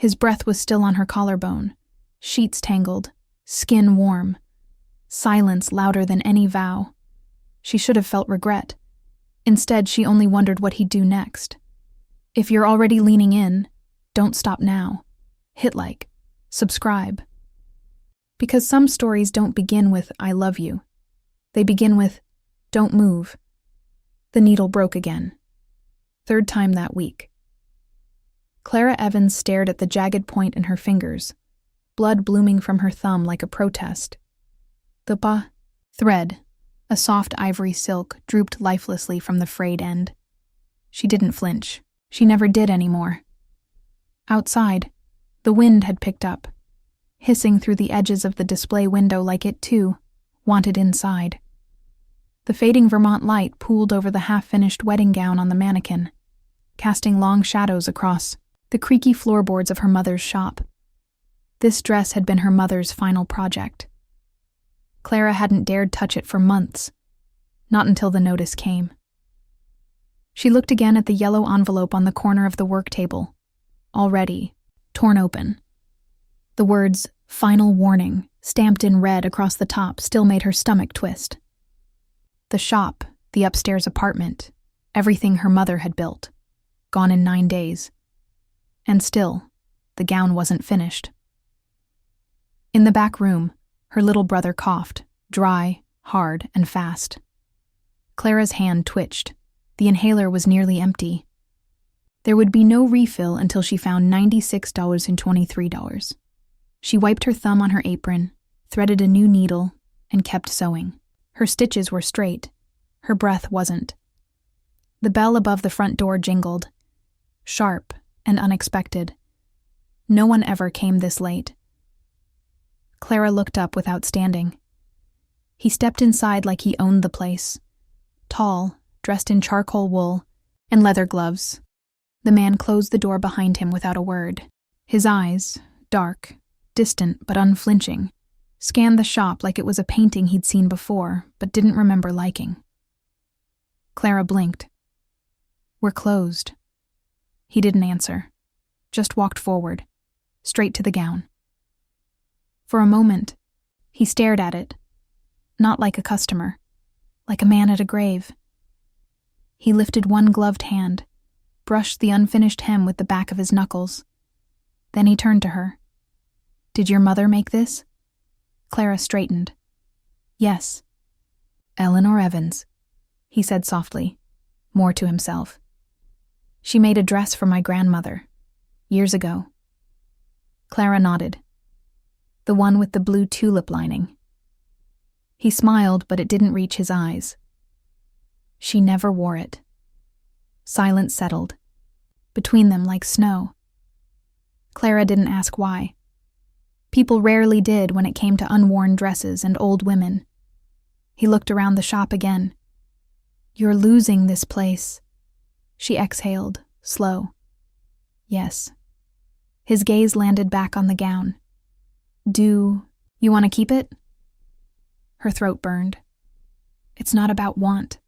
His breath was still on her collarbone, sheets tangled, skin warm, silence louder than any vow. She should have felt regret. Instead, she only wondered what he'd do next. If you're already leaning in, don't stop now. Hit like, subscribe. Because some stories don't begin with, I love you. They begin with, don't move. The needle broke again. Third time that week. Clara Evans stared at the jagged point in her fingers, blood blooming from her thumb like a protest. The thread, a soft ivory silk, drooped lifelessly from the frayed end. She didn't flinch. She never did anymore. Outside, the wind had picked up, hissing through the edges of the display window like it, too, wanted inside. The fading Vermont light pooled over the half-finished wedding gown on the mannequin, casting long shadows across the creaky floorboards of her mother's shop. This dress had been her mother's final project. Clara hadn't dared touch it for months, not until the notice came. She looked again at the yellow envelope on the corner of the work table, already torn open. The words, "Final Warning," stamped in red across the top, still made her stomach twist. The shop, the upstairs apartment, everything her mother had built, gone in 9 days. And still, the gown wasn't finished. In the back room, her little brother coughed, dry, hard, and fast. Clara's hand twitched. The inhaler was nearly empty. There would be no refill until she found $96.23. She wiped her thumb on her apron, threaded a new needle, and kept sewing. Her stitches were straight. Her breath wasn't. The bell above the front door jingled, sharp and unexpected. No one ever came this late. Clara looked up without standing. He stepped inside like he owned the place. Tall, dressed in charcoal wool and leather gloves. The man closed the door behind him without a word. His eyes, dark, distant but unflinching, scanned the shop like it was a painting he'd seen before but didn't remember liking. Clara blinked. "We're closed." He didn't answer, just walked forward, straight to the gown. For a moment, he stared at it, not like a customer, like a man at a grave. He lifted one gloved hand, brushed the unfinished hem with the back of his knuckles. Then he turned to her. "Did your mother make this?" Clara straightened. "Yes." "Eleanor Evans," he said softly, more to himself. "She made a dress for my grandmother, years ago." Clara nodded. "The one with the blue tulip lining." He smiled, but it didn't reach his eyes. "She never wore it." Silence settled, between them like snow. Clara didn't ask why. People rarely did when it came to unworn dresses and old women. He looked around the shop again. "You're losing this place." She exhaled, slow. "Yes." His gaze landed back on the gown. "Do you want to keep it?" Her throat burned. "It's not about want."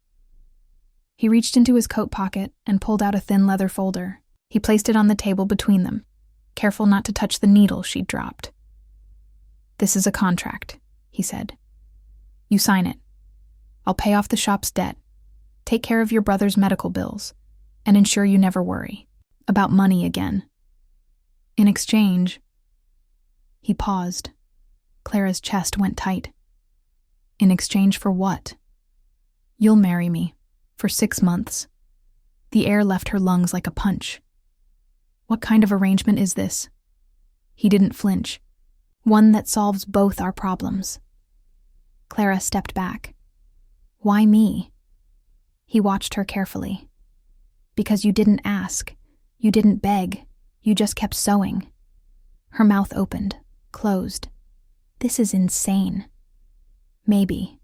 He reached into his coat pocket and pulled out a thin leather folder. He placed it on the table between them, careful not to touch the needle she'd dropped. "This is a contract," he said. "You sign it. I'll pay off the shop's debt, take care of your brother's medical bills, and ensure you never worry about money again. In exchange..." He paused. Clara's chest went tight. "In exchange for what?" "You'll marry me. For 6 months." The air left her lungs like a punch. "What kind of arrangement is this?" He didn't flinch. "One that solves both our problems." Clara stepped back. "Why me?" He watched her carefully. "Because you didn't ask. You didn't beg. You just kept sewing." Her mouth opened, closed. "This is insane." "Maybe,"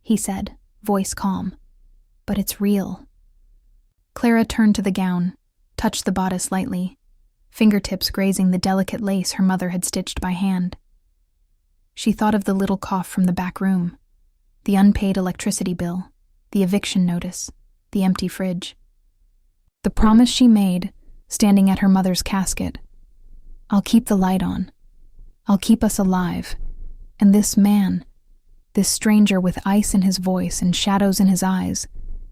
he said, voice calm. "But it's real." Clara turned to the gown, touched the bodice lightly, fingertips grazing the delicate lace her mother had stitched by hand. She thought of the little cough from the back room, the unpaid electricity bill, the eviction notice, the empty fridge. The promise she made, standing at her mother's casket. I'll keep the light on. I'll keep us alive. And this man, this stranger with ice in his voice and shadows in his eyes,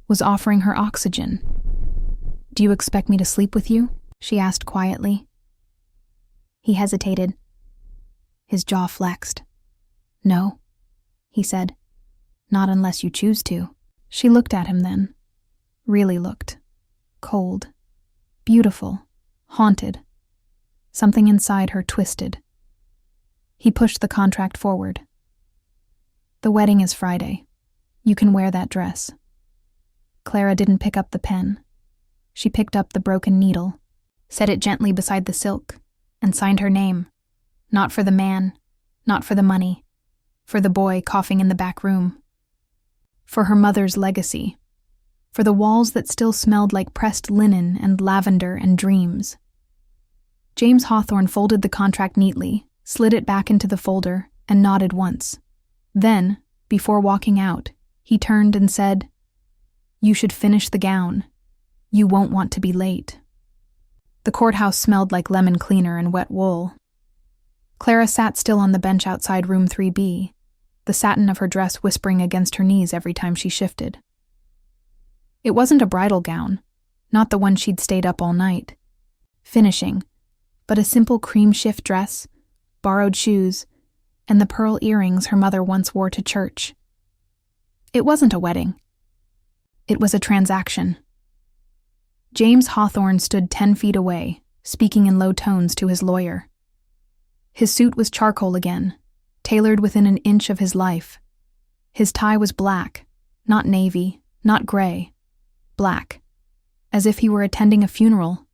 was offering her oxygen. Do you expect me to sleep with you? She asked quietly. He hesitated. His jaw flexed. No, he said. Not unless you choose to. She looked at him then. Really looked. Cold. Beautiful. Haunted. Something inside her twisted. He pushed the contract forward. The wedding is Friday. You can wear that dress. Clara didn't pick up the pen. She picked up the broken needle, set it gently beside the silk, and signed her name. Not for the man, not for the money, for the boy coughing in the back room. For her mother's legacy. For the walls that still smelled like pressed linen and lavender and dreams. James Hawthorne folded the contract neatly, slid it back into the folder, and nodded once. Then, before walking out, he turned and said, "You should finish the gown. You won't want to be late." The courthouse smelled like lemon cleaner and wet wool. Clara sat still on the bench outside room 3B, the satin of her dress whispering against her knees every time she shifted. It wasn't a bridal gown, not the one she'd stayed up all night, finishing, but a simple cream shift dress, borrowed shoes, and the pearl earrings her mother once wore to church. It wasn't a wedding. It was a transaction. James Hawthorne stood 10 feet away, speaking in low tones to his lawyer. His suit was charcoal again, tailored within an inch of his life. His tie was black, not navy, not gray, black, as if he were attending a funeral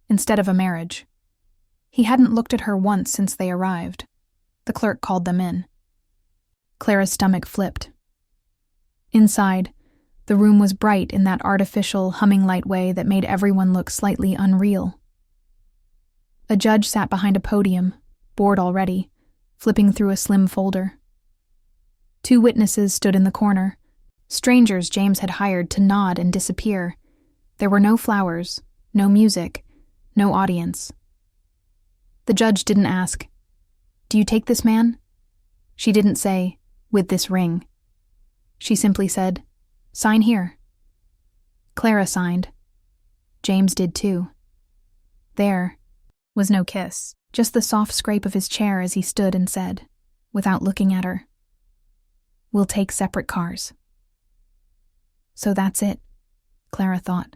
instead of a marriage. He hadn't looked at her once since they arrived. The clerk called them in. Clara's stomach flipped. Inside, the room was bright in that artificial, humming light way that made everyone look slightly unreal. A judge sat behind a podium, bored already, flipping through a slim folder. 2 witnesses stood in the corner, strangers James had hired to nod and disappear. There were no flowers, no music, no audience. The judge didn't ask, "Do you take this man?" She didn't say, "With this ring." She simply said, "Sign here." Clara signed. James did too. There was no kiss, just the soft scrape of his chair as he stood and said, without looking at her, "We'll take separate cars." So that's it, Clara thought.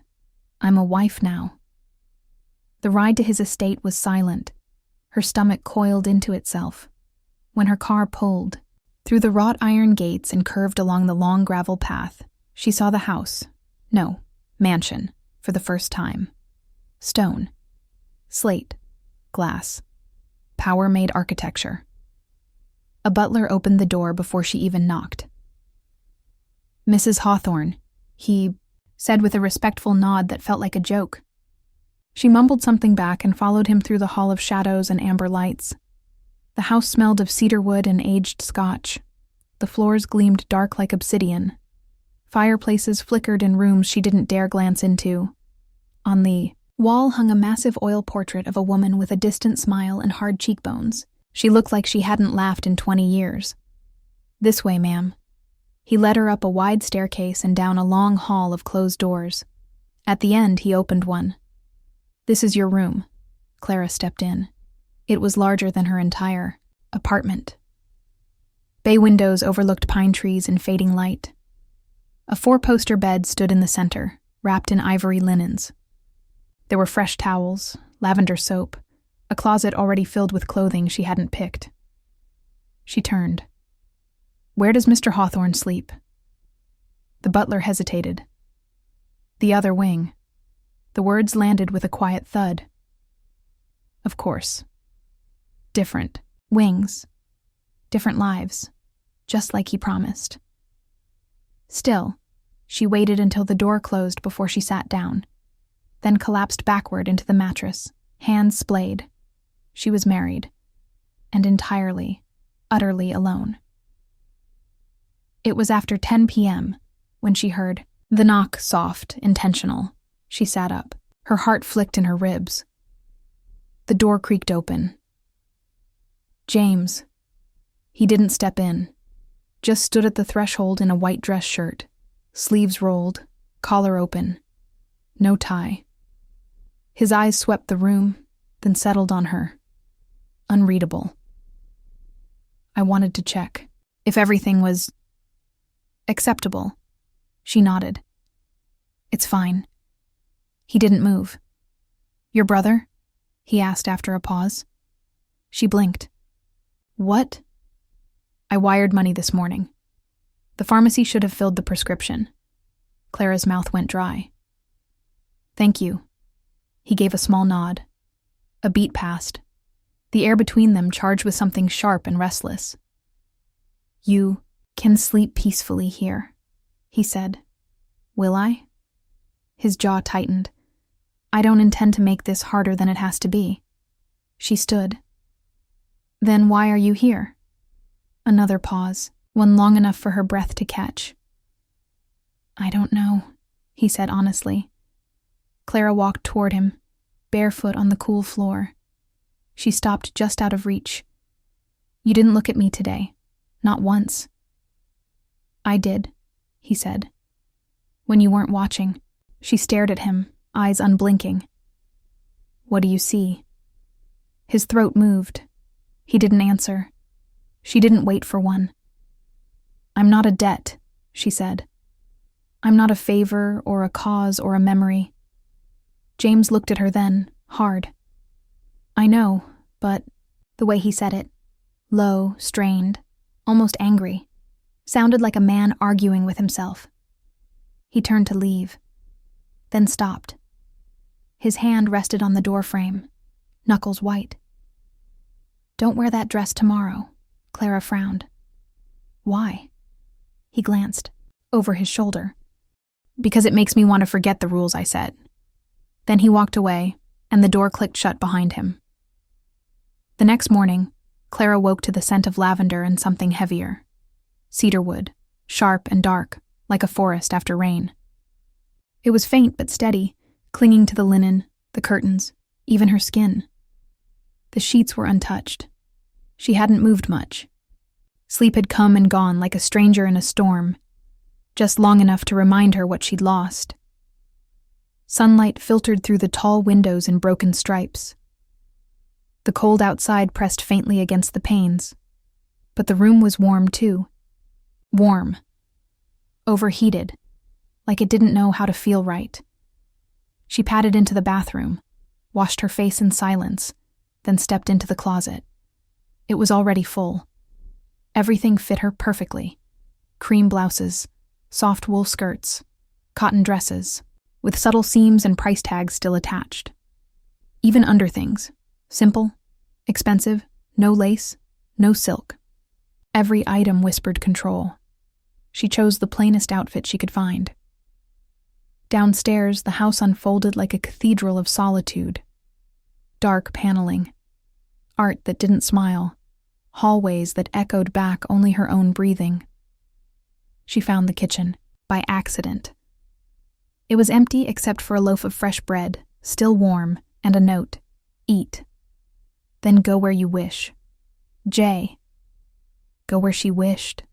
I'm a wife now. The ride to his estate was silent. Her stomach coiled into itself. When her car pulled, through the wrought iron gates and curved along the long gravel path, she saw the house, no, mansion, for the first time. Stone, slate, glass, power-made architecture. A butler opened the door before she even knocked. "Mrs. Hawthorne," he said with a respectful nod that felt like a joke. She mumbled something back and followed him through the hall of shadows and amber lights. The house smelled of cedarwood and aged scotch. The floors gleamed dark like obsidian. Fireplaces flickered in rooms she didn't dare glance into. On the wall hung a massive oil portrait of a woman with a distant smile and hard cheekbones. She looked like she hadn't laughed in 20 years. "This way, ma'am." He led her up a wide staircase and down a long hall of closed doors. At the end, he opened one. "This is your room." Clara stepped in. It was larger than her entire apartment. Bay windows overlooked pine trees and fading light. A 4-poster bed stood in the center, wrapped in ivory linens. There were fresh towels, lavender soap, a closet already filled with clothing she hadn't picked. She turned. "Where does Mr. Hawthorne sleep?" The butler hesitated. "The other wing." The words landed with a quiet thud. Of course. Different wings. Different lives. Just like he promised. Still, she waited until the door closed before she sat down, then collapsed backward into the mattress, hands splayed. She was married, and entirely, utterly alone. It was after 10 p.m. when she heard the knock, soft, intentional. She sat up. Her heart flicked in her ribs. The door creaked open. James. He didn't step in, just stood at the threshold in a white dress shirt, sleeves rolled, collar open, no tie. His eyes swept the room, then settled on her. Unreadable. I wanted to check if everything was acceptable. She nodded. It's fine. He didn't move. Your brother? He asked after a pause. She blinked. What? I wired money this morning. The pharmacy should have filled the prescription. Clara's mouth went dry. Thank you. He gave a small nod. A beat passed, the air between them charged with something sharp and restless. You can sleep peacefully here, he said. Will I? His jaw tightened. I don't intend to make this harder than it has to be. She stood. Then why are you here? Another pause, one long enough for her breath to catch. I don't know, he said honestly. Clara walked toward him, barefoot on the cool floor. She stopped just out of reach. You didn't look at me today, not once. I did, he said. When you weren't watching. She stared at him, eyes unblinking. What do you see? His throat moved. He didn't answer. She didn't wait for one. I'm not a debt, she said. I'm not a favor or a cause or a memory. James looked at her then, hard. I know, but the way he said it, low, strained, almost angry, sounded like a man arguing with himself. He turned to leave, then stopped. His hand rested on the doorframe, knuckles white. Don't wear that dress tomorrow, Clara frowned. Why? He glanced, over his shoulder. Because it makes me want to forget the rules I set. Then he walked away, and the door clicked shut behind him. The next morning, Clara woke to the scent of lavender and something heavier. Cedarwood, sharp and dark, like a forest after rain. It was faint but steady, clinging to the linen, the curtains, even her skin. The sheets were untouched. She hadn't moved much. Sleep had come and gone like a stranger in a storm, just long enough to remind her what she'd lost. Sunlight filtered through the tall windows in broken stripes. The cold outside pressed faintly against the panes, but the room was warm too. Warm. Overheated, like it didn't know how to feel right. She padded into the bathroom, washed her face in silence, then stepped into the closet. It was already full. Everything fit her perfectly. Cream blouses, soft wool skirts, cotton dresses, with subtle seams and price tags still attached. Even underthings, simple, expensive, no lace, no silk. Every item whispered control. She chose the plainest outfit she could find. Downstairs, the house unfolded like a cathedral of solitude. Dark paneling, art that didn't smile, hallways that echoed back only her own breathing. She found the kitchen, by accident. It was empty except for a loaf of fresh bread, still warm, and a note. Eat. Then go where you wish. J. Go where she wished.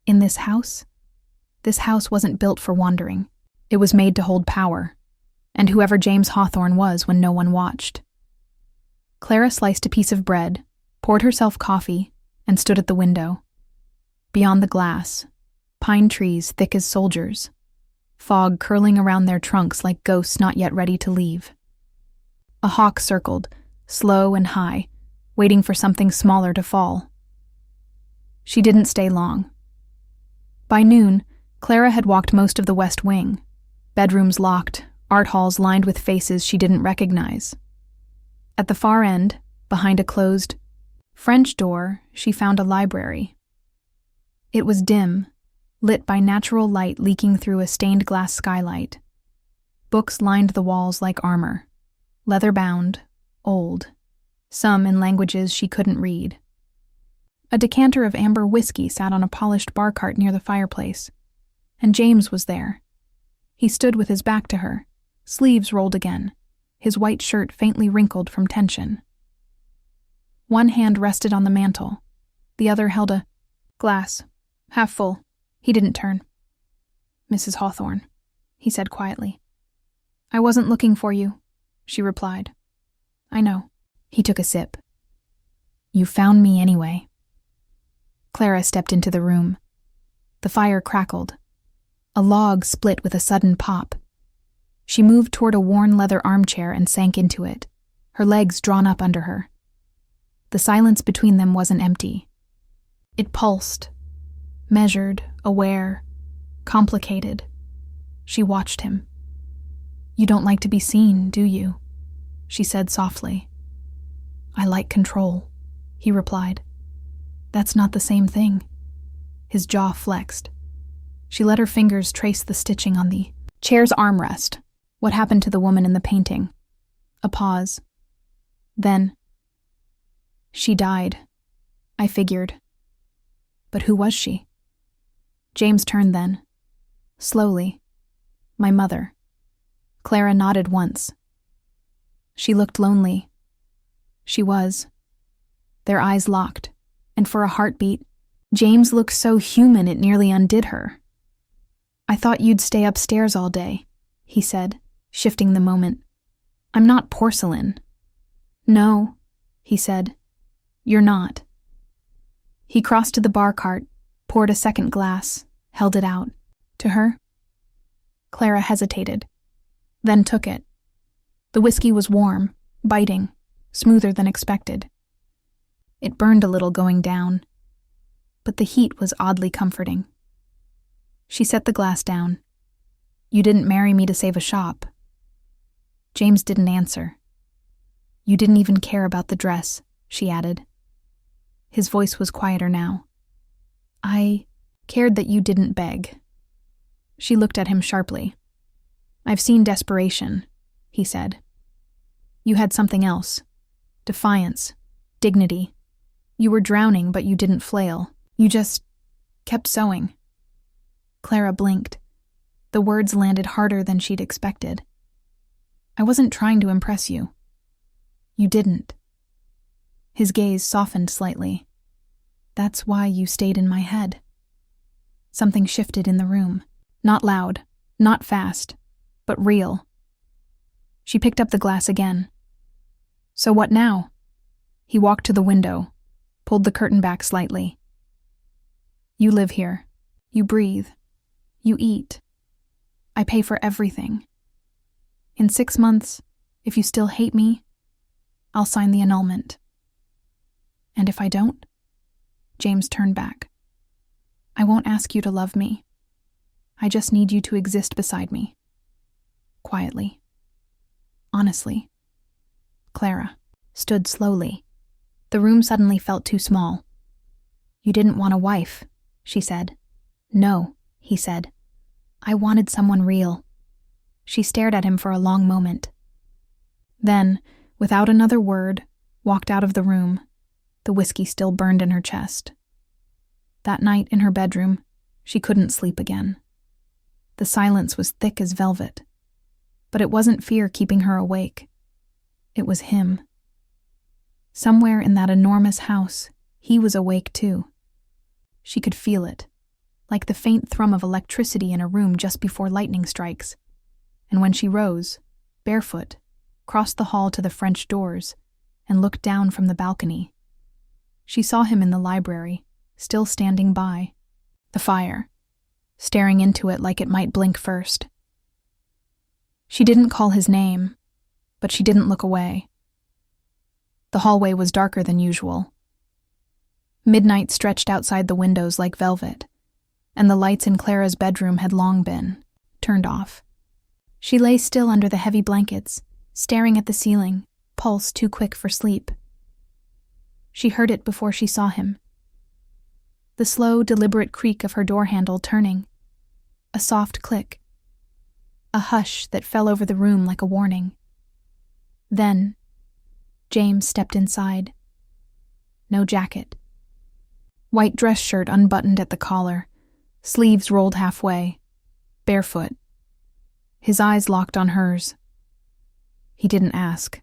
In this house? This house wasn't built for wandering. It was made to hold power, and whoever James Hawthorne was when no one watched. Clara sliced a piece of bread, poured herself coffee, and stood at the window. Beyond the glass, pine trees thick as soldiers, fog curling around their trunks like ghosts not yet ready to leave. A hawk circled, slow and high, waiting for something smaller to fall. She didn't stay long. By noon, Clara had walked most of the West Wing, bedrooms locked, art halls lined with faces she didn't recognize. At the far end, behind a closed French door, she found a library. It was dim, lit by natural light leaking through a stained glass skylight. Books lined the walls like armor, leather-bound, old, some in languages she couldn't read. A decanter of amber whiskey sat on a polished bar cart near the fireplace, and James was there. He stood with his back to her, sleeves rolled again, his white shirt faintly wrinkled from tension. One hand rested on the mantel. The other held a glass, half full. He didn't turn. "Mrs. Hawthorne," he said quietly. "I wasn't looking for you," she replied. "I know." He took a sip. "You found me anyway." Clara stepped into the room. The fire crackled. A log split with a sudden pop. She moved toward a worn leather armchair and sank into it, her legs drawn up under her. The silence between them wasn't empty. It pulsed, measured, aware, complicated. She watched him. "You don't like to be seen, do you?" she said softly. "I like control," he replied. "That's not the same thing." His jaw flexed. She let her fingers trace the stitching on the chair's armrest. What happened to the woman in the painting? A pause. Then, "She died. I figured." But who was she? James turned then. Slowly. "My mother." Clara nodded once. She looked lonely. She was. Their eyes locked, and for a heartbeat, James looked so human it nearly undid her. "I thought you'd stay upstairs all day," he said, shifting the moment. "I'm not porcelain." "No," he said. "You're not." He crossed to the bar cart, poured a second glass, held it out. "To her?" Clara hesitated, then took it. The whiskey was warm, biting, smoother than expected. It burned a little going down, but the heat was oddly comforting. She set the glass down. "You didn't marry me to save a shop." James didn't answer. "You didn't even care about the dress," she added. His voice was quieter now. "I cared that you didn't beg." She looked at him sharply. "I've seen desperation," he said. "You had something else. Defiance. Dignity. You were drowning, but you didn't flail. You just kept sewing." Clara blinked. The words landed harder than she'd expected. "I wasn't trying to impress you." "You didn't." His gaze softened slightly. "That's why you stayed in my head." Something shifted in the room. Not loud, not fast, but real. She picked up the glass again. "So what now?" He walked to the window, pulled the curtain back slightly. "You live here. You breathe. You eat. I pay for everything. In 6 months, if you still hate me, I'll sign the annulment." "And if I don't?" James turned back. "I won't ask you to love me. I just need you to exist beside me. Quietly. Honestly." Clara stood slowly. The room suddenly felt too small. "You didn't want a wife," she said. "No," he said. "I wanted someone real." She stared at him for a long moment. Then, without another word, walked out of the room. The whiskey still burned in her chest. That night in her bedroom, she couldn't sleep again. The silence was thick as velvet. But it wasn't fear keeping her awake. It was him. Somewhere in that enormous house, he was awake too. She could feel it, like the faint thrum of electricity in a room just before lightning strikes. And when she rose, barefoot, crossed the hall to the French doors, and looked down from the balcony, she saw him in the library, still standing by, the fire, staring into it like it might blink first. She didn't call his name, but she didn't look away. The hallway was darker than usual. Midnight stretched outside the windows like velvet, and the lights in Clara's bedroom had long been turned off. She lay still under the heavy blankets, staring at the ceiling, pulse too quick for sleep. She heard it before she saw him. The slow, deliberate creak of her door handle turning. A soft click. A hush that fell over the room like a warning. Then, James stepped inside. No jacket. White dress shirt unbuttoned at the collar, sleeves rolled halfway, barefoot. His eyes locked on hers. He didn't ask.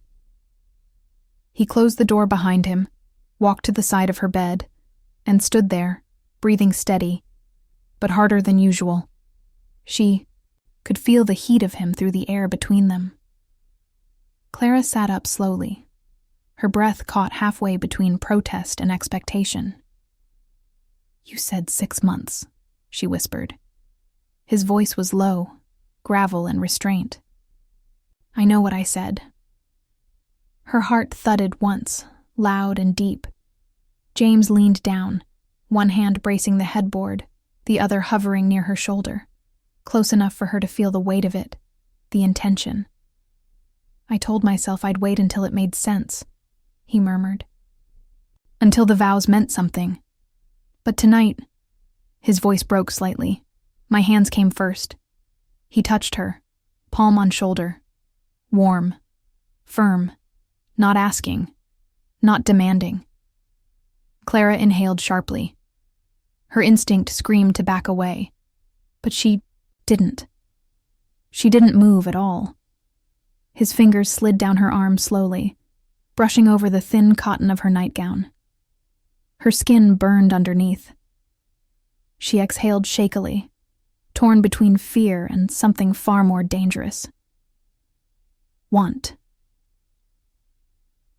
He closed the door behind him, walked to the side of her bed, and stood there, breathing steady, but harder than usual. She could feel the heat of him through the air between them. Clara sat up slowly, her breath caught halfway between protest and expectation. "You said 6 months," she whispered. His voice was low, gravel and restraint. "I know what I said." Her heart thudded once, loud and deep. James leaned down, one hand bracing the headboard, the other hovering near her shoulder, close enough for her to feel the weight of it, the intention. "I told myself I'd wait until it made sense," he murmured. "Until the vows meant something. But tonight," his voice broke slightly. "My hands came first." He touched her, palm on shoulder. Warm, firm, not asking, not demanding. Clara inhaled sharply. Her instinct screamed to back away, but she didn't. She didn't move at all. His fingers slid down her arm slowly, brushing over the thin cotton of her nightgown. Her skin burned underneath. She exhaled shakily, torn between fear and something far more dangerous. Want.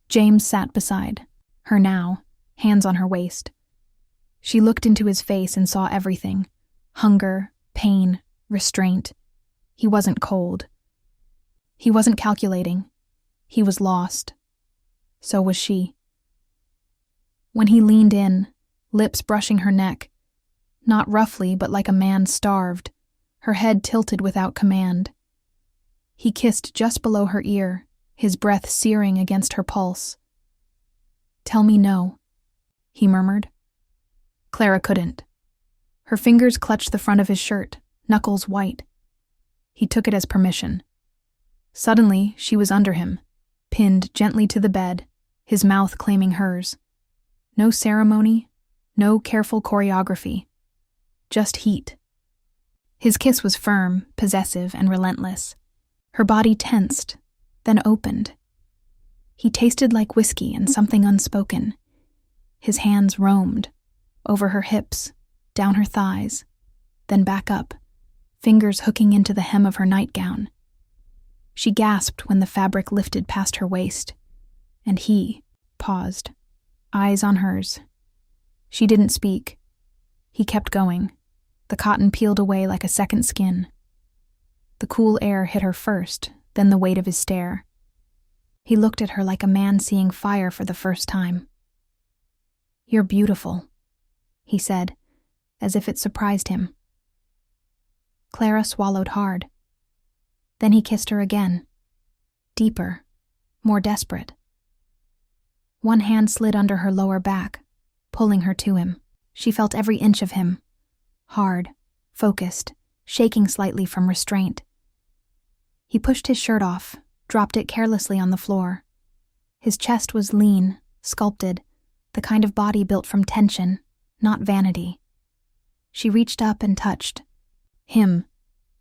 James sat beside her now, hands on her waist. She looked into his face and saw everything: hunger, pain, restraint. He wasn't cold. He wasn't calculating. He was lost. So was she. When he leaned in, lips brushing her neck, not roughly but like a man starved, her head tilted without command. He kissed just below her ear, his breath searing against her pulse. "Tell me no," he murmured. Clara couldn't. Her fingers clutched the front of his shirt, knuckles white. He took it as permission. Suddenly, she was under him, pinned gently to the bed, his mouth claiming hers. No ceremony, no careful choreography. Just heat. His kiss was firm, possessive, and relentless. Her body tensed, then opened. He tasted like whiskey and something unspoken. His hands roamed, over her hips, down her thighs, then back up, fingers hooking into the hem of her nightgown. She gasped when the fabric lifted past her waist, and he paused, eyes on hers. She didn't speak. He kept going. The cotton peeled away like a second skin. The cool air hit her first, then the weight of his stare. He looked at her like a man seeing fire for the first time. "You're beautiful," he said, as if it surprised him. Clara swallowed hard. Then he kissed her again, deeper, more desperate. One hand slid under her lower back, pulling her to him. She felt every inch of him, hard, focused, shaking slightly from restraint. He pushed his shirt off, dropped it carelessly on the floor. His chest was lean, sculpted, the kind of body built from tension, not vanity. She reached up and touched him,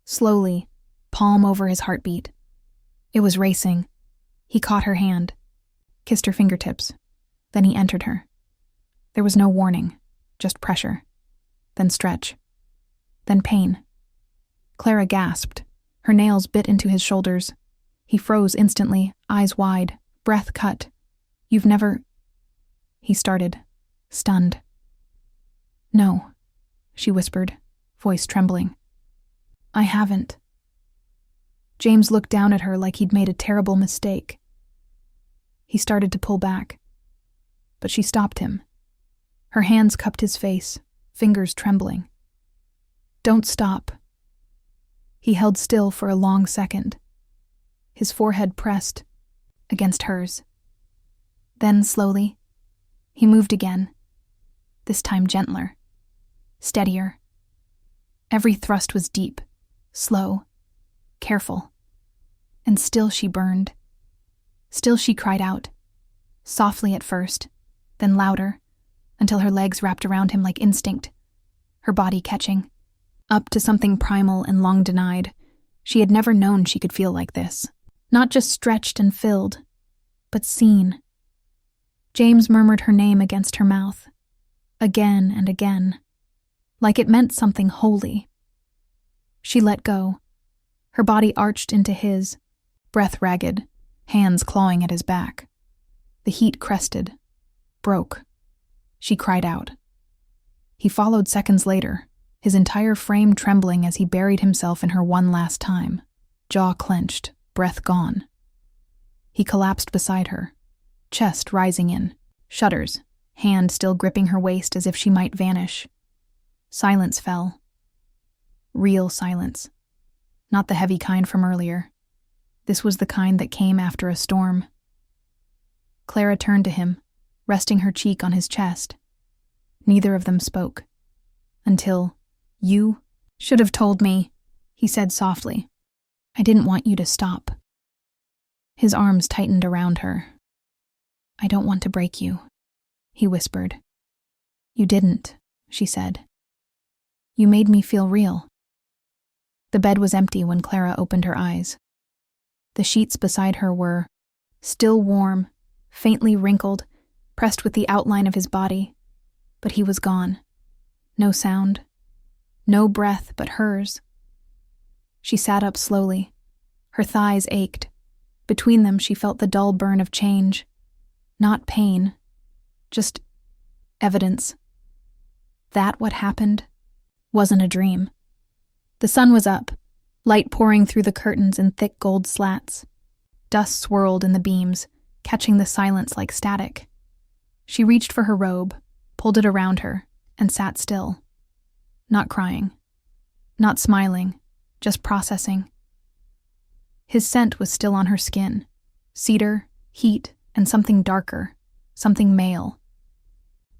slowly, palm over his heartbeat. It was racing. He caught her hand, kissed her fingertips. Then he entered her. There was no warning, just pressure, then stretch, then pain. Clara gasped. Her nails bit into his shoulders. He froze instantly, eyes wide, breath cut. "You've never—" he started, stunned. "No," she whispered, voice trembling. "I haven't." James looked down at her like he'd made a terrible mistake. He started to pull back, but she stopped him. Her hands cupped his face, fingers trembling. "Don't stop." He held still for a long second, his forehead pressed against hers. Then, slowly, he moved again, this time gentler, steadier. Every thrust was deep, slow, careful. And still she burned. Still she cried out, softly at first, then louder, until her legs wrapped around him like instinct, her body catching, up to something primal and long denied. She had never known she could feel like this. Not just stretched and filled, but seen. James murmured her name against her mouth, again and again, like it meant something holy. She let go. Her body arched into his, breath ragged, hands clawing at his back. The heat crested, broke. She cried out. He followed seconds later, his entire frame trembling as he buried himself in her one last time, jaw clenched, breath gone. He collapsed beside her, chest rising in, shudders, hand still gripping her waist as if she might vanish. Silence fell. Real silence. Not the heavy kind from earlier. This was the kind that came after a storm. Clara turned to him, resting her cheek on his chest. Neither of them spoke. Until, "You should have told me," he said softly. "I didn't want you to stop." His arms tightened around her. "I don't want to break you," he whispered. "You didn't," she said. "You made me feel real." The bed was empty when Clara opened her eyes. The sheets beside her were still warm, faintly wrinkled, pressed with the outline of his body, but he was gone. No sound, no breath but hers. She sat up slowly. Her thighs ached. Between them she felt the dull burn of change. Not pain, just evidence. That what happened wasn't a dream. The sun was up, light pouring through the curtains in thick gold slats. Dust swirled in the beams, catching the silence like static. She reached for her robe, pulled it around her, and sat still. Not crying, not smiling, just processing. His scent was still on her skin, cedar, heat, and something darker, something male.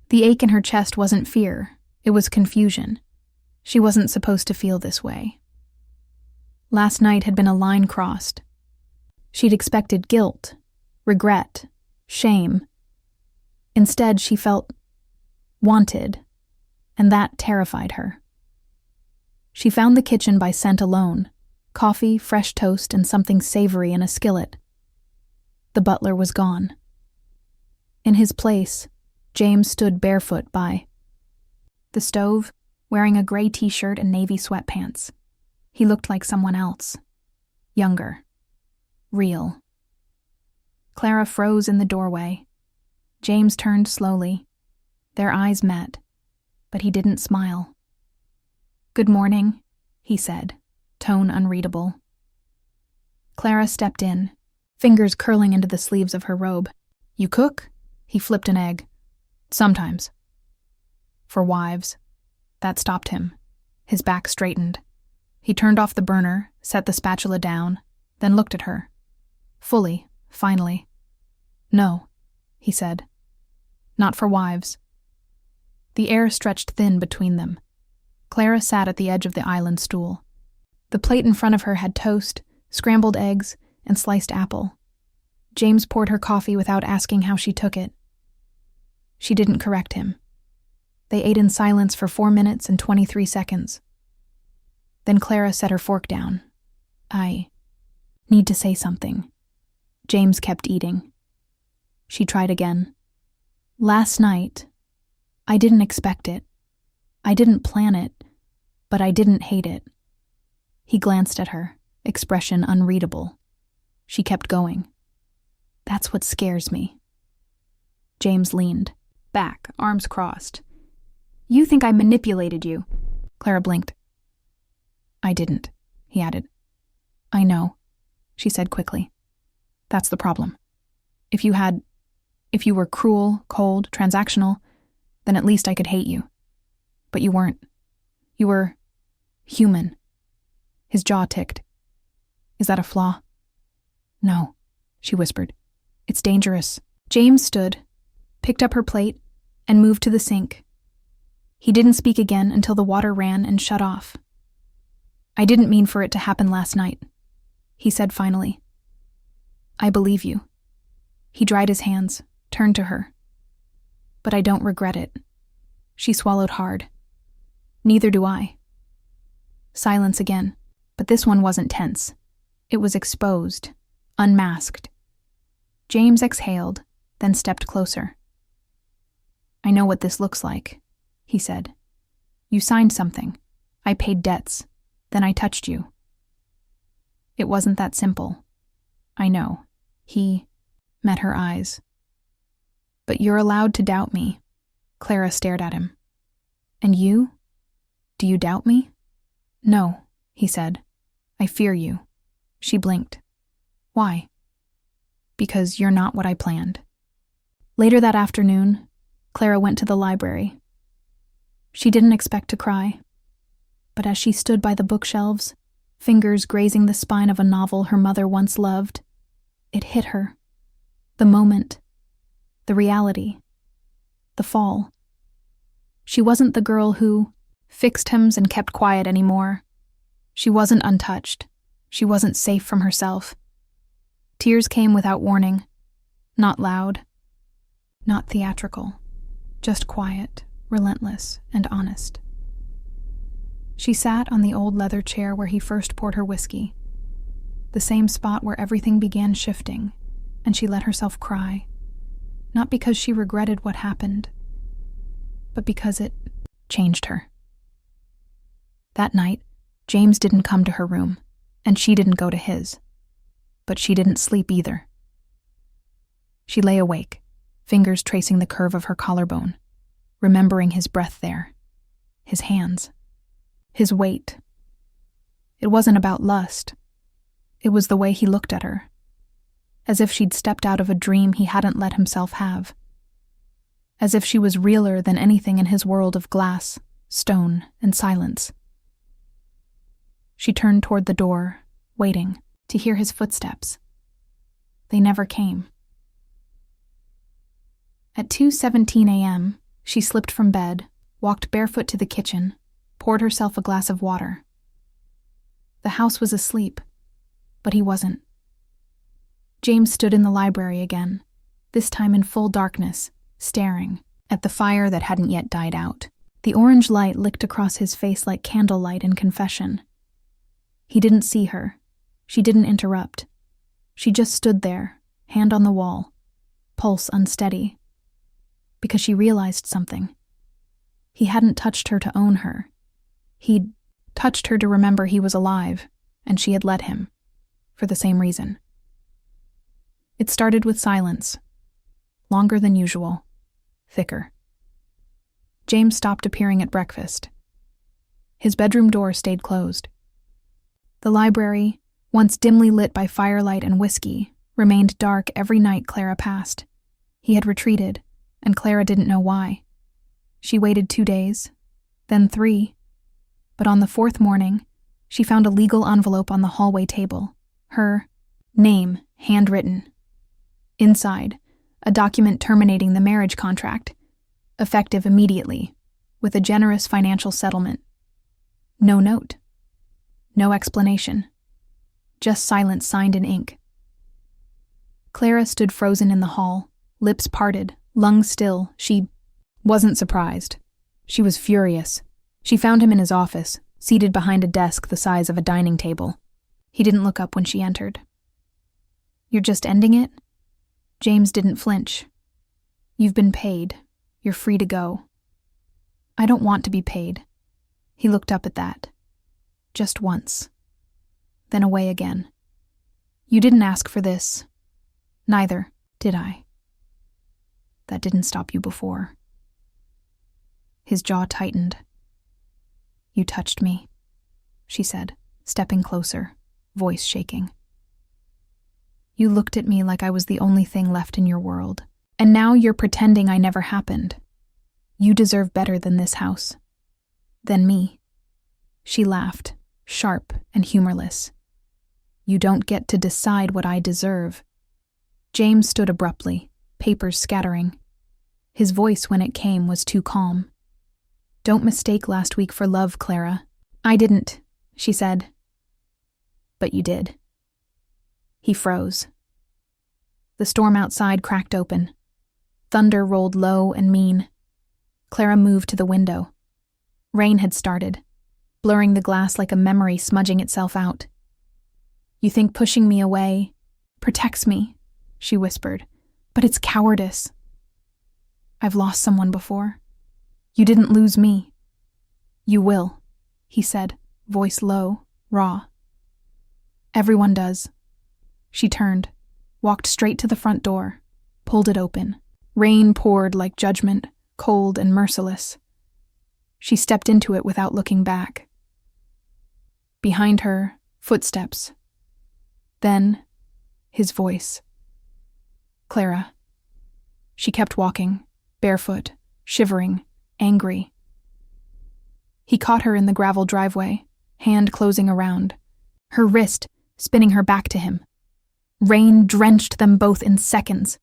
The ache in her chest wasn't fear, it was confusion. She wasn't supposed to feel this way. Last night had been a line crossed. She'd expected guilt, regret, shame. Instead, she felt wanted, and that terrified her. She found the kitchen by scent alone, coffee, fresh toast, and something savory in a skillet. The butler was gone. In his place, James stood barefoot by the stove, wearing a gray t-shirt and navy sweatpants. He looked like someone else. Younger. Real. Clara froze in the doorway. James turned slowly. Their eyes met, but he didn't smile. "Good morning," he said, tone unreadable. Clara stepped in, fingers curling into the sleeves of her robe. "You cook?" He flipped an egg. "Sometimes." For wives. That stopped him. His back straightened. He turned off the burner, set the spatula down, then looked at her. Fully, finally. "No," he said. "Not for wives." The air stretched thin between them. Clara sat at the edge of the island stool. The plate in front of her had toast, scrambled eggs, and sliced apple. James poured her coffee without asking how she took it. She didn't correct him. They ate in silence for 4 minutes and 23 seconds. Then Clara set her fork down. "I need to say something." James kept eating. She tried again. "Last night, I didn't expect it. I didn't plan it, but I didn't hate it." He glanced at her, expression unreadable. She kept going. "That's what scares me." James leaned, back, arms crossed. "You think I manipulated you?" Clara blinked. "I didn't," he added. "I know," she said quickly. "That's the problem. If you were cruel, cold, transactional, then at least I could hate you. But you weren't. You were human." His jaw ticked. "Is that a flaw?" "No," she whispered. "It's dangerous." James stood, picked up her plate, and moved to the sink. He didn't speak again until the water ran and shut off. "I didn't mean for it to happen last night," he said finally. "I believe you." He dried his hands, turned to her. "But I don't regret it." She swallowed hard. "Neither do I." Silence again, but this one wasn't tense. It was exposed, unmasked. James exhaled, then stepped closer. "I know what this looks like," he said. "You signed something. I paid debts. Then I touched you." "It wasn't that simple." "I know." He met her eyes. "But you're allowed to doubt me." Clara stared at him. "And you? Do you doubt me?" "No," he said. "I fear you." She blinked. "Why?" "Because you're not what I planned." Later that afternoon, Clara went to the library. She didn't expect to cry, but as she stood by the bookshelves, fingers grazing the spine of a novel her mother once loved, it hit her. The moment, the reality, the fall. She wasn't the girl who fixed hymns and kept quiet anymore. She wasn't untouched. She wasn't safe from herself. Tears came without warning. Not loud, not theatrical, just quiet, relentless, and honest. She sat on the old leather chair where he first poured her whiskey, the same spot where everything began shifting, and she let herself cry, not because she regretted what happened, but because it changed her. That night, James didn't come to her room, and she didn't go to his, but she didn't sleep either. She lay awake, fingers tracing the curve of her collarbone, remembering his breath there, his hands, his weight. It wasn't about lust. It was the way he looked at her, as if she'd stepped out of a dream he hadn't let himself have, as if she was realer than anything in his world of glass, stone, and silence. She turned toward the door, waiting to hear his footsteps. They never came. At 2:17 a.m., she slipped from bed, walked barefoot to the kitchen, poured herself a glass of water. The house was asleep, but he wasn't. James stood in the library again, this time in full darkness, staring at the fire that hadn't yet died out. The orange light licked across his face like candlelight in confession. He didn't see her. She didn't interrupt. She just stood there, hand on the wall, pulse unsteady. Because she realized something. He hadn't touched her to own her. He'd touched her to remember he was alive, and she had let him, for the same reason. It started with silence, longer than usual, thicker. James stopped appearing at breakfast. His bedroom door stayed closed. The library, once dimly lit by firelight and whiskey, remained dark every night Clara passed. He had retreated, and Clara didn't know why. She waited 2 days, then 3, but on the 4th morning, she found a legal envelope on the hallway table, her name handwritten. Inside, a document terminating the marriage contract, effective immediately, with a generous financial settlement. No note. No explanation. Just silence signed in ink. Clara stood frozen in the hall, lips parted, lungs still. She wasn't surprised. She was furious. She found him in his office, seated behind a desk the size of a dining table. He didn't look up when she entered. "You're just ending it?" James didn't flinch. "You've been paid. You're free to go." "I don't want to be paid." He looked up at that. Just once. Then away again. "You didn't ask for this." "Neither did I." "That didn't stop you before." His jaw tightened. "You touched me," she said, stepping closer, voice shaking. "You looked at me like I was the only thing left in your world, and now you're pretending I never happened. You deserve better than this house. Than me." She laughed, sharp and humorless. "You don't get to decide what I deserve." James stood abruptly, papers scattering. His voice, when it came, was too calm. "Don't mistake last week for love, Clara." "I didn't," she said. "But you did." He froze. The storm outside cracked open. Thunder rolled low and mean. Clara moved to the window. Rain had started, blurring the glass like a memory smudging itself out. "You think pushing me away, Protects me, she whispered, but it's cowardice. I've lost someone before. You didn't lose me. You will, he said, voice low, raw. Everyone does. She turned, walked straight to the front door, pulled it open. Rain poured like judgment, cold and merciless. She stepped into it without looking back. Behind her, footsteps. Then, his voice. Clara. She kept walking, barefoot, shivering, angry. He caught her in the gravel driveway, hand closing around, her wrist spinning her back to him. Rain drenched them both in seconds.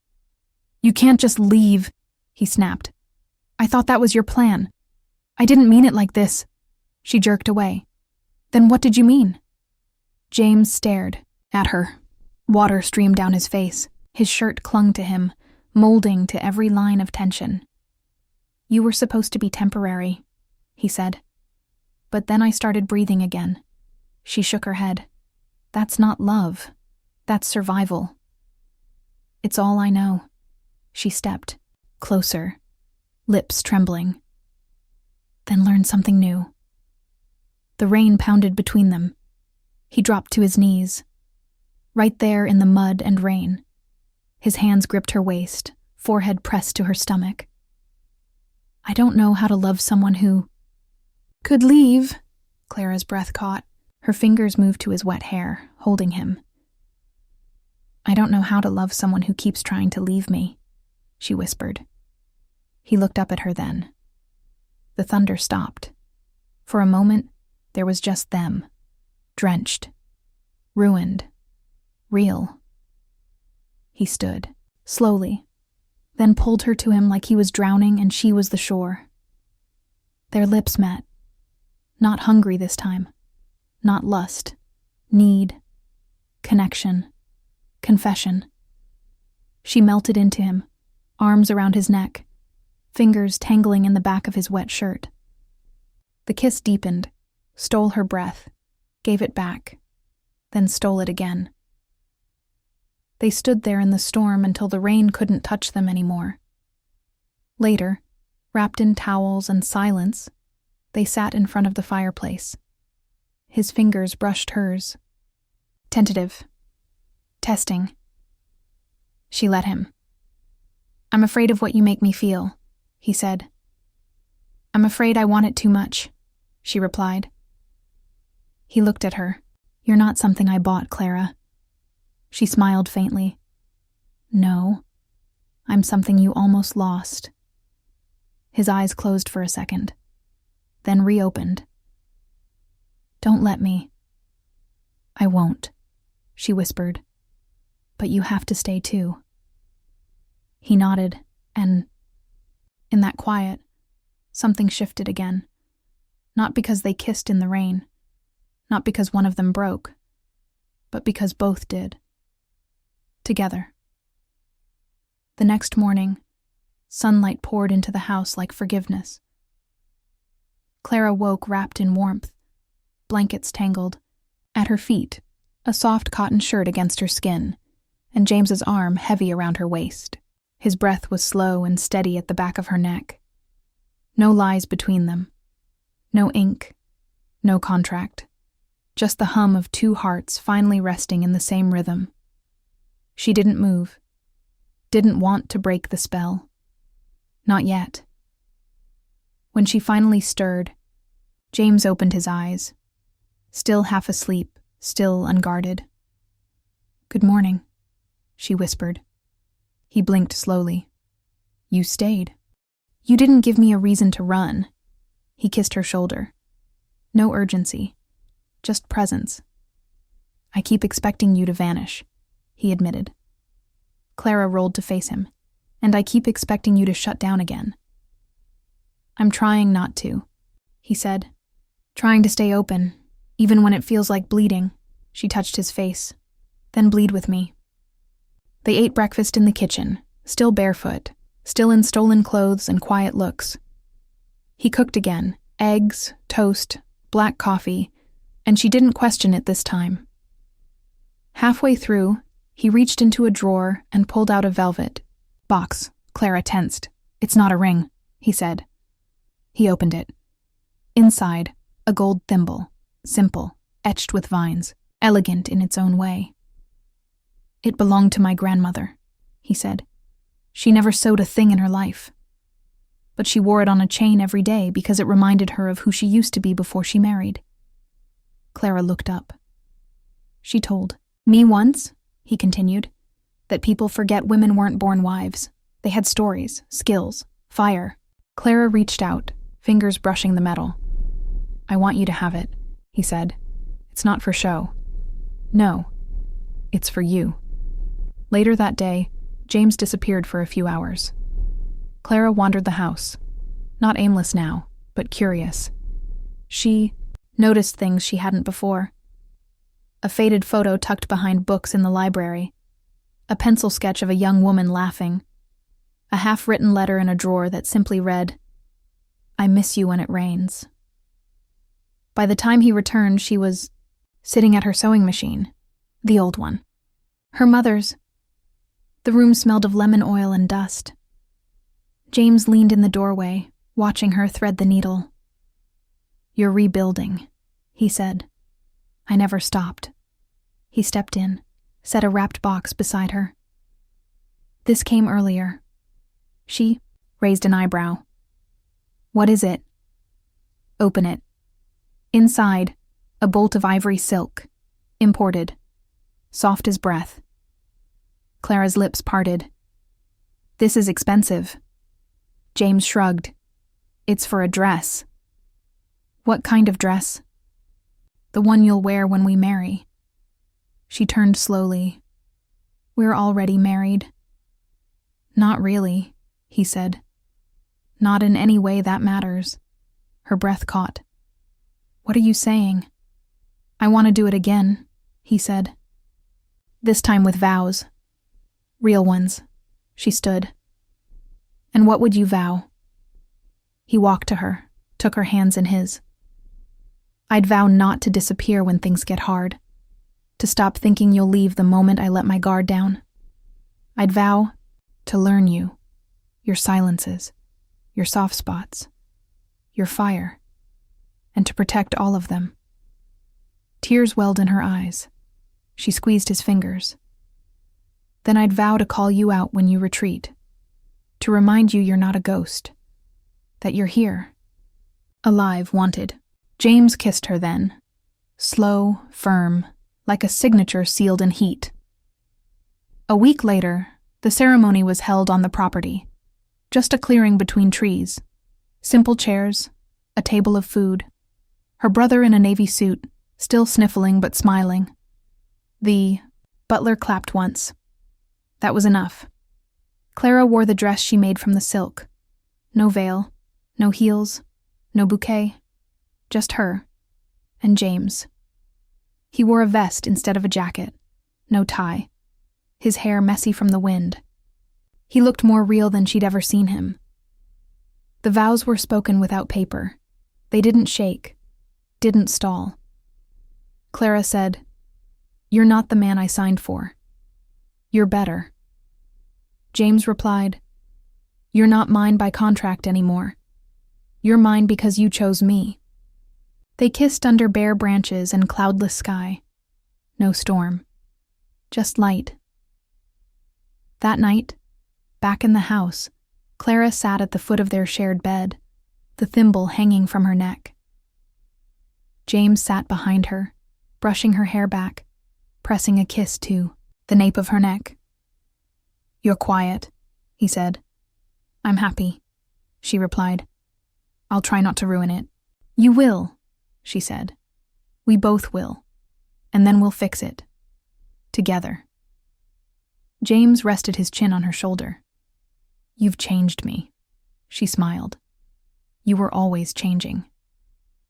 You can't just leave, he snapped. I thought that was your plan. I didn't mean it like this. She jerked away. Then what did you mean? James stared at her. Water streamed down his face. His shirt clung to him, molding to every line of tension. You were supposed to be temporary, he said. But then I started breathing again. She shook her head. That's not love. That's survival. It's all I know. She stepped closer, lips trembling. Then learn something new. The rain pounded between them. He dropped to his knees. Right there in the mud and rain. His hands gripped her waist, forehead pressed to her stomach. I don't know how to love someone who could leave. Clara's breath caught. Her fingers moved to his wet hair, holding him. I don't know how to love someone who keeps trying to leave me, she whispered. He looked up at her then. The thunder stopped. For a moment, there was just them, drenched, ruined, real. He stood, slowly, then pulled her to him like he was drowning and she was the shore. Their lips met. Not hungry this time. Not lust. Need. Connection. Confession. She melted into him, arms around his neck, fingers tangling in the back of his wet shirt. The kiss deepened, stole her breath, gave it back, then stole it again. They stood there in the storm until the rain couldn't touch them anymore. Later, wrapped in towels and silence, they sat in front of the fireplace. His fingers brushed hers. Tentative. Testing. She let him. I'm afraid of what you make me feel, he said. I'm afraid I want it too much, she replied. He looked at her. You're not something I bought, Clara. She smiled faintly. No, I'm something you almost lost. His eyes closed for a second, then reopened. Don't let me. I won't, she whispered. But you have to stay too. He nodded, and in that quiet, something shifted again. Not because they kissed in the rain, not because one of them broke, but because both did. Together. The next morning, sunlight poured into the house like forgiveness. Clara woke wrapped in warmth, blankets tangled. At her feet, a soft cotton shirt against her skin, and James's arm heavy around her waist. His breath was slow and steady at the back of her neck. No lies between them. No ink. No contract. Just the hum of two hearts finally resting in the same rhythm. She didn't move. Didn't want to break the spell. Not yet. When she finally stirred, James opened his eyes. Still half asleep, still unguarded. Good morning, she whispered. He blinked slowly. You stayed. You didn't give me a reason to run. He kissed her shoulder. No urgency, just presence. I keep expecting you to vanish, he admitted. Clara rolled to face him, and I keep expecting you to shut down again. I'm trying not to, he said. Trying to stay open, even when it feels like bleeding. She touched his face. Then bleed with me. They ate breakfast in the kitchen, still barefoot, still in stolen clothes and quiet looks. He cooked again, eggs, toast, black coffee, and she didn't question it this time. Halfway through, He reached into a drawer and pulled out a velvet box. Clara tensed. "It's not a ring," he said. He opened it. Inside, a gold thimble, simple, etched with vines, elegant in its own way. "It belonged to my grandmother," he said. "She never sewed a thing in her life. But she wore it on a chain every day because it reminded her of who she used to be before she married." Clara looked up. "She told me once," he continued, "that people forget women weren't born wives. They had stories, skills, fire." Clara reached out, fingers brushing the metal. "I want you to have it," he said. "It's not for show. No, it's for you." Later that day, James disappeared for a few hours. Clara wandered the house, not aimless now, but curious. She noticed things she hadn't before. A faded photo tucked behind books in the library, a pencil sketch of a young woman laughing, a half-written letter in a drawer that simply read, "I miss you when it rains." By the time he returned, she was sitting at her sewing machine, the old one. Her mother's. The room smelled of lemon oil and dust. James leaned in the doorway, watching her thread the needle. "You're rebuilding," he said. "I never stopped." He stepped in, set a wrapped box beside her. "This came earlier." She raised an eyebrow. "What is it?" "Open it." Inside, a bolt of ivory silk, imported, soft as breath. Clara's lips parted. "This is expensive." James shrugged. "It's for a dress." "What kind of dress?" "The one you'll wear when we marry." She turned slowly. "We're already married." "Not really," he said. "Not in any way that matters." Her breath caught. "What are you saying?" "I want to do it again," he said. "This time with vows. Real ones." She stood. "And what would you vow?" He walked to her, took her hands in his. "I'd vow not to disappear when things get hard, to stop thinking you'll leave the moment I let my guard down. I'd vow to learn you, your silences, your soft spots, your fire, and to protect all of them." Tears welled in her eyes. She squeezed his fingers. "Then I'd vow to call you out when you retreat, to remind you you're not a ghost, that you're here, alive, wanted." James kissed her then, slow, firm, like a signature sealed in heat. A week later, the ceremony was held on the property, just a clearing between trees, simple chairs, a table of food, her brother in a navy suit, still sniffling but smiling. The butler clapped once. That was enough. Clara wore the dress she made from the silk. No veil, no heels, no bouquet. Just her. And James. He wore a vest instead of a jacket. No tie. His hair messy from the wind. He looked more real than she'd ever seen him. The vows were spoken without paper. They didn't shake. Didn't stall. Clara said, "You're not the man I signed for. You're better." James replied, "You're not mine by contract anymore. You're mine because you chose me." They kissed under bare branches and cloudless sky. No storm. Just light. That night, back in the house, Clara sat at the foot of their shared bed, the thimble hanging from her neck. James sat behind her, brushing her hair back, pressing a kiss to the nape of her neck. "You're quiet," he said. "I'm happy," she replied. "I'll try not to ruin it." "You will," she said. "We both will. And then we'll fix it. Together." James rested his chin on her shoulder. "You've changed me," she smiled. "You were always changing.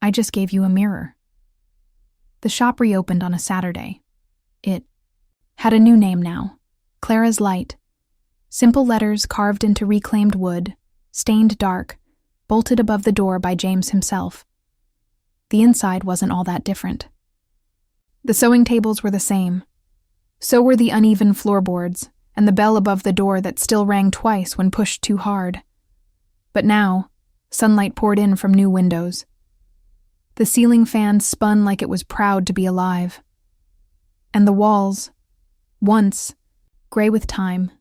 I just gave you a mirror." The shop reopened on a Saturday. It had a new name now, Clara's Light. Simple letters carved into reclaimed wood, stained dark, bolted above the door by James himself. The inside wasn't all that different. The sewing tables were the same. So were the uneven floorboards and the bell above the door that still rang twice when pushed too hard. But now, sunlight poured in from new windows. The ceiling fan spun like it was proud to be alive. And the walls, once gray with time,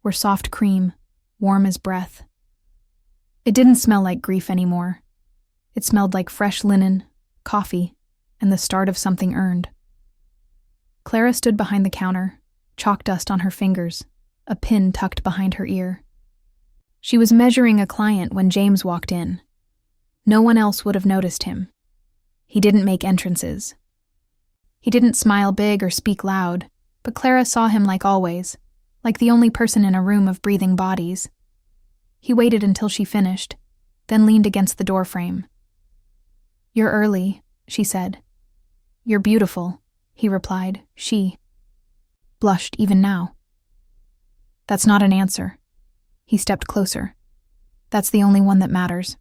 were soft cream, warm as breath. It didn't smell like grief anymore. It smelled like fresh linen, coffee, and the start of something earned. Clara stood behind the counter, chalk dust on her fingers, a pin tucked behind her ear. She was measuring a client when James walked in. No one else would have noticed him. He didn't make entrances. He didn't smile big or speak loud, but Clara saw him like always, like the only person in a room of breathing bodies. He waited until she finished, then leaned against the doorframe. "You're early," she said. "You're beautiful," he replied. She blushed even now. "That's not an answer." He stepped closer. "That's the only one that matters."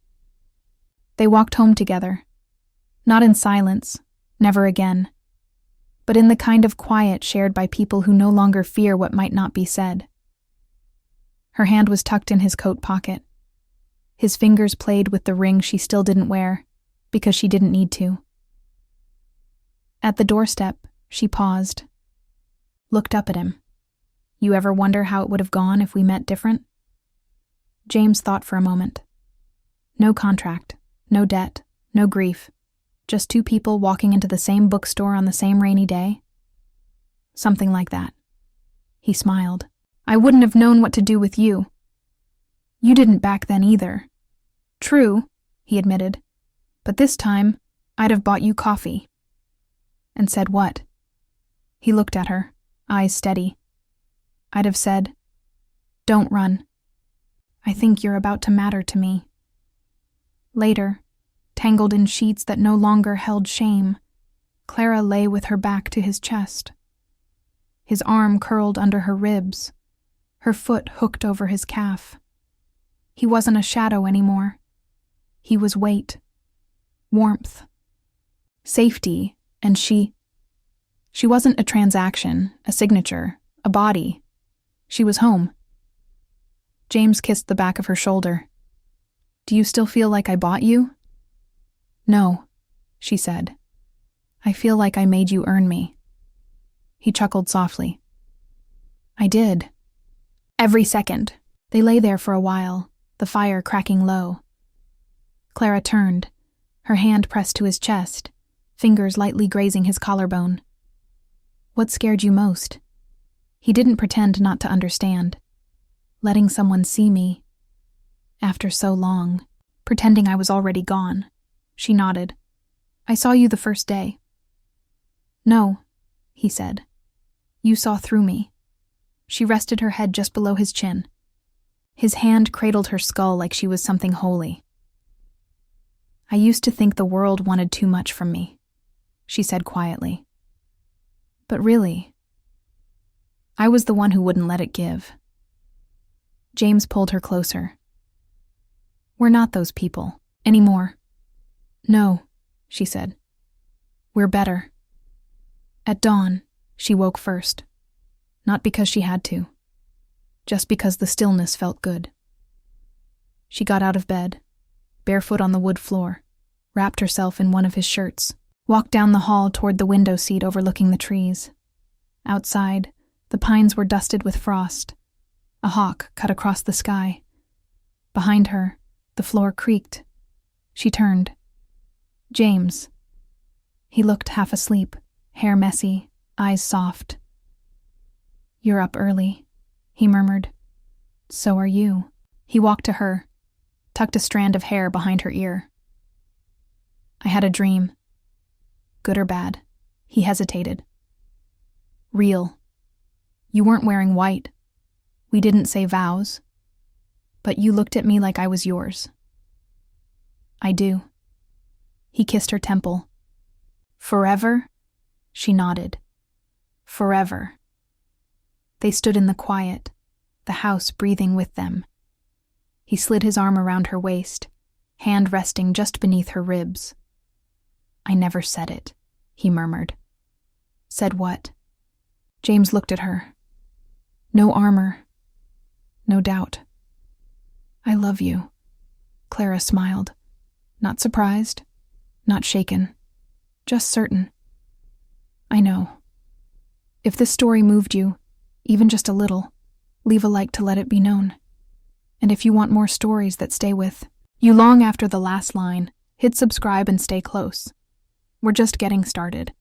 They walked home together. Not in silence, never again, but in the kind of quiet shared by people who no longer fear what might not be said. Her hand was tucked in his coat pocket. His fingers played with the ring she still didn't wear, because she didn't need to. At the doorstep, she paused, looked up at him. "You ever wonder how it would have gone if we met different?" James thought for a moment. No contract, no debt, no grief. Just two people walking into the same bookstore on the same rainy day? Something like that. He smiled. "I wouldn't have known what to do with you." "You didn't back then either." "True," he admitted. "But this time, I'd have bought you coffee." "And said what?" He looked at her, eyes steady. "I'd have said, 'Don't run. I think you're about to matter to me.'" Later, tangled in sheets that no longer held shame, Clara lay with her back to his chest. His arm curled under her ribs, her foot hooked over his calf. He wasn't a shadow anymore. He was weight, warmth, safety, and she wasn't a transaction, a signature, a body. She was home. James kissed the back of her shoulder. "Do you still feel like I bought you?" "No," she said. "I feel like I made you earn me." He chuckled softly. "I did." Every second. They lay there for a while, the fire cracking low. Clara turned, her hand pressed to his chest, fingers lightly grazing his collarbone. "What scared you most?" He didn't pretend not to understand. "Letting someone see me. After so long. Pretending I was already gone." She nodded. "I saw you the first day." "No," he said. "You saw through me." She rested her head just below his chin. His hand cradled her skull like she was something holy. "I used to think the world wanted too much from me," she said quietly. "But really, I was the one who wouldn't let it give." James pulled her closer. "We're not those people anymore." "No," she said. "We're better." At dawn, she woke first. Not because she had to. Just because the stillness felt good. She got out of bed, barefoot on the wood floor, wrapped herself in one of his shirts, walked down the hall toward the window seat overlooking the trees. Outside, the pines were dusted with frost. A hawk cut across the sky. Behind her, the floor creaked. She turned. "James." He looked half asleep, hair messy, eyes soft. "You're up early," he murmured. "So are you." He walked to her, tucked a strand of hair behind her ear. "I had a dream." "Good or bad?" He hesitated. "Real. You weren't wearing white. We didn't say vows. But you looked at me like I was yours." "I do." He kissed her temple. "Forever?" She nodded. "Forever." They stood in the quiet, the house breathing with them. He slid his arm around her waist, hand resting just beneath her ribs. "I never said it," he murmured. "Said what?" James looked at her. No armor. No doubt. I love you. Clara smiled. Not surprised. Not shaken. Just certain. I know. If this story moved you, even just a little, leave a like to let it be known. And if you want more stories that stay with you long after the last line, hit subscribe and stay close. We're just getting started.